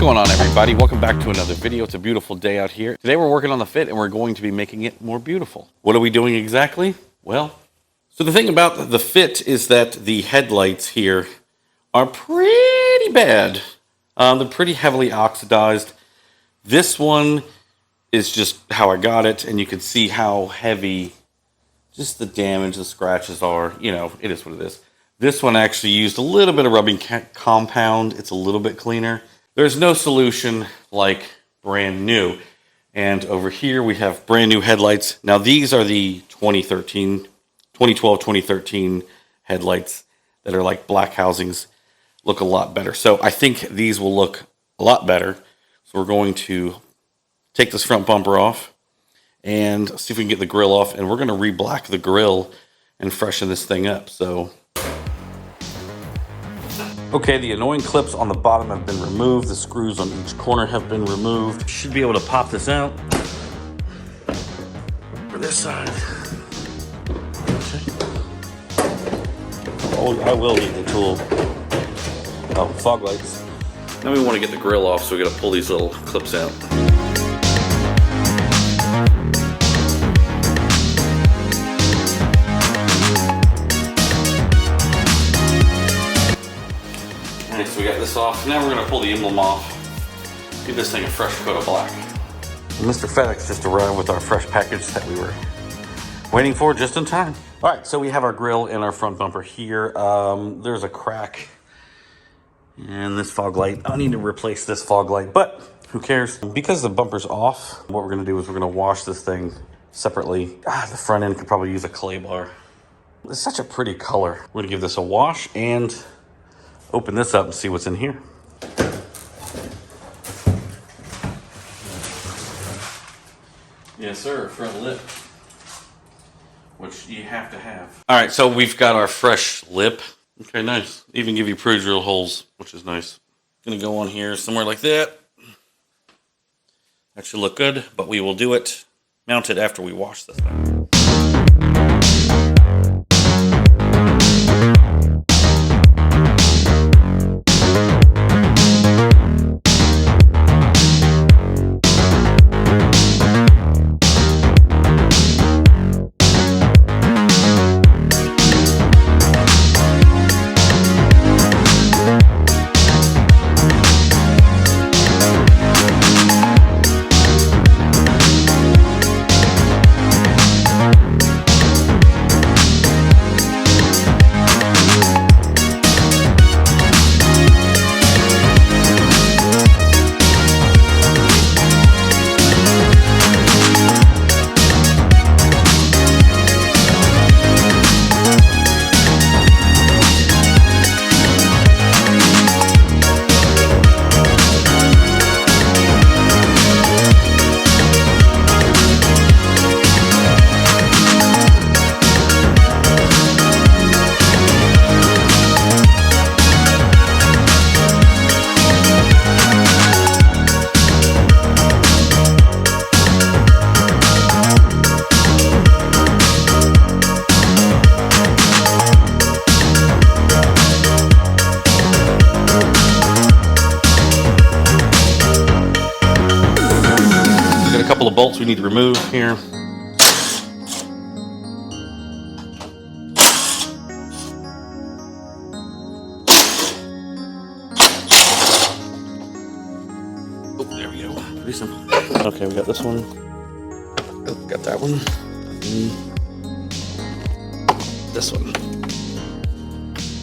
going on, everybody? Welcome back to another video. It's a beautiful day out here. Today we're working on the Fit and we're going to be making it more beautiful. What are we doing exactly? Well, so the thing about the Fit is that the headlights here are pretty bad. They're pretty heavily oxidized. This one is just how I got it, and you can see how heavy just the damage, the scratches are. You know, it is what it is. This one actually used a little bit of rubbing compound. It's a little bit cleaner. There's no solution like brand new. And over here we have brand new headlights. Now these are the 2012, 2013 headlights that are like black housings. Look a lot better. So I think these will look a lot better. So we're going to take this front bumper off and see if we can get the grill off. And we're going to re-black the grill and freshen this thing up. So okay, the annoying clips on the bottom have been removed. The screws on each corner have been removed. Should be able to pop this out for this side. Okay. Oh, I will need the tool. Oh, fog lights. Now we want to get the grill off, so we got to pull these little clips out. So we got this off. Now we're going to pull the emblem off. Give this thing a fresh coat of black. Mr. FedEx just arrived with our fresh package that we were waiting for just in time. All right, so we have our grill and our front bumper here. There's a crack in this fog light. I need to replace this fog light, but who cares? Because the bumper's off, what we're going to do is we're going to wash this thing separately. The front end could probably use a clay bar. It's such a pretty color. We're going to give this a wash and open this up and see what's in here. Yes, sir, front lip, which you have to have. All right, so we've got our fresh lip. Okay, nice. Even give you pre-drill holes, which is nice. Gonna go on here somewhere like that. That should look good, but we will do it, mount it after we wash this thing. Couple of bolts we need to remove here. Oh, there we go. Pretty simple. Okay, we got this one. Oh, got that one. And this one.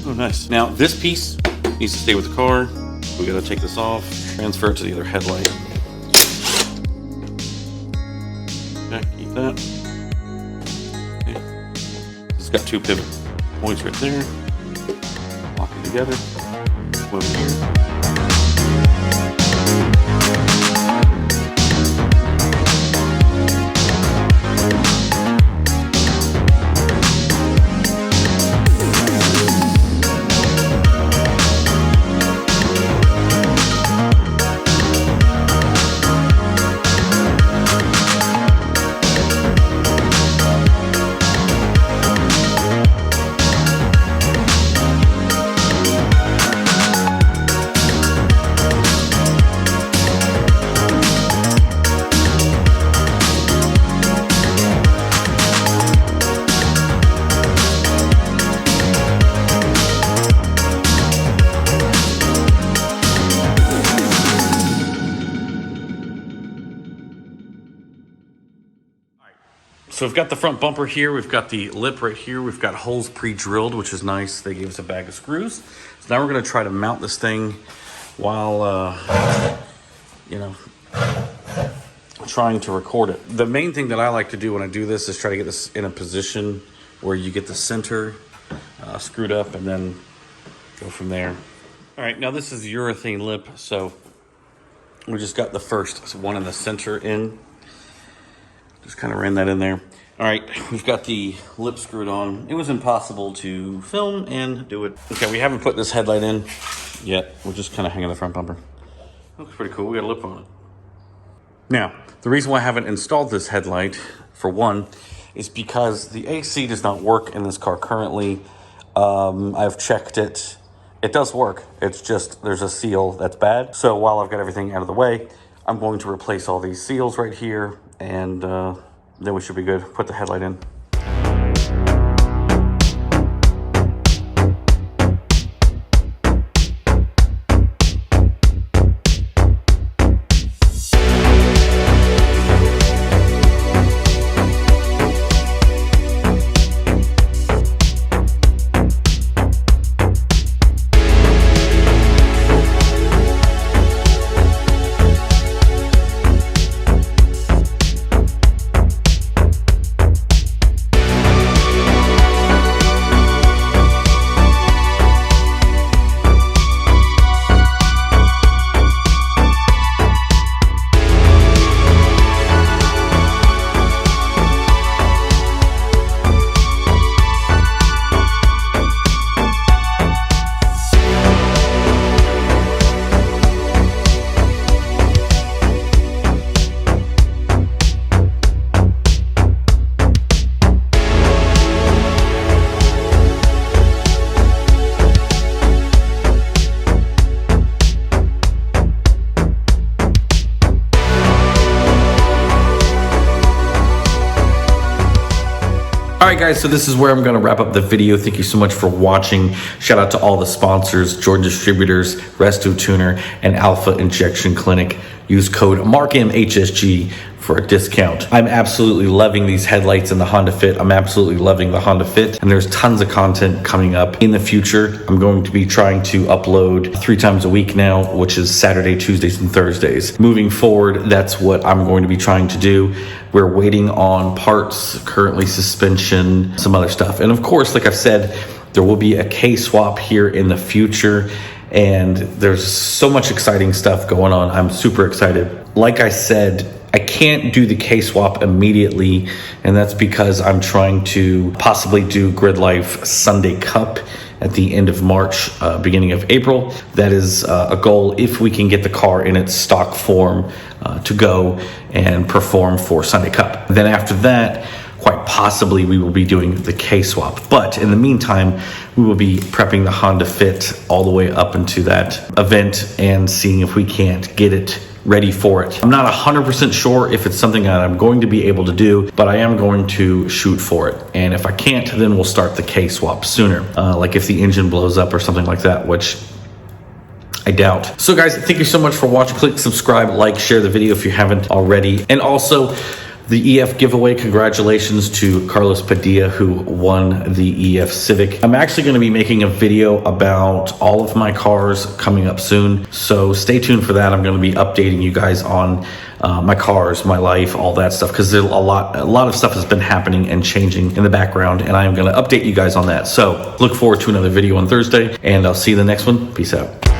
Oh, nice. Now, this piece needs to stay with the car. We got to take this off, transfer it to the other headlight. Keep that. Okay. It's got two pivot points right there. Lock it together. Come over here. So we've got the front bumper here. We've got the lip right here. We've got holes pre-drilled, which is nice. They gave us a bag of screws. So now we're going to try to mount this thing while, trying to record it. The main thing that I like to do when I do this is try to get this in a position where you get the center screwed up and then go from there. All right, now this is urethane lip. So we just got the first one in the center in. Just kind of ran that in there. All right, we've got the lip screwed on. It was impossible to film and do it. Okay, we haven't put this headlight in yet. We're just kind of hanging the front bumper. Looks pretty cool. We got a lip on it. Now, the reason why I haven't installed this headlight, for one, is because the AC does not work in this car currently. I've checked it. It does work. It's just there's a seal that's bad. So while I've got everything out of the way, I'm going to replace all these seals right here, and then we should be good. Put the headlight in. All right, guys, so this is where I'm going to wrap up the video. Thank you so much for watching. Shout out to all the sponsors, Jordan Distributors, Resto Tuner, and Alpha Injection Clinic. Use code MARKMHSG for a discount. I'm absolutely loving these headlights in the Honda Fit. I'm absolutely loving the Honda Fit, and there's tons of content coming up in the future. I'm going to be trying to upload 3 times a week now, which is Saturday, Tuesdays, and Thursdays. Moving forward, that's what I'm going to be trying to do. We're waiting on parts, currently suspension, some other stuff. And of course, like I've said, there will be a K-swap here in the future, and there's so much exciting stuff going on. I'm super excited. Like I said, I can't do the K-swap immediately, and that's because I'm trying to possibly do Grid Life Sunday Cup at the end of March, beginning of April. That is a goal if we can get the car in its stock form to go and perform for Sunday Cup. Then after that, quite possibly we will be doing the K-swap. But in the meantime, we will be prepping the Honda Fit all the way up into that event and seeing if we can't get it ready for it. I'm not 100% sure if it's something that I'm going to be able to do, but I am going to shoot for it. And if I can't, then we'll start the K-swap sooner. Like if the engine blows up or something like that, which I doubt. So guys, thank you so much for watching. Click subscribe, like, share the video if you haven't already. And also, the EF giveaway, congratulations to Carlos Padilla, who won the EF Civic. I'm actually going to be making a video about all of my cars coming up soon, so stay tuned for that. I'm going to be updating you guys on my cars, my life, all that stuff, because a lot of stuff has been happening and changing in the background, and I am going to update you guys on that. So look forward to another video on Thursday, and I'll see you in the next one. Peace out.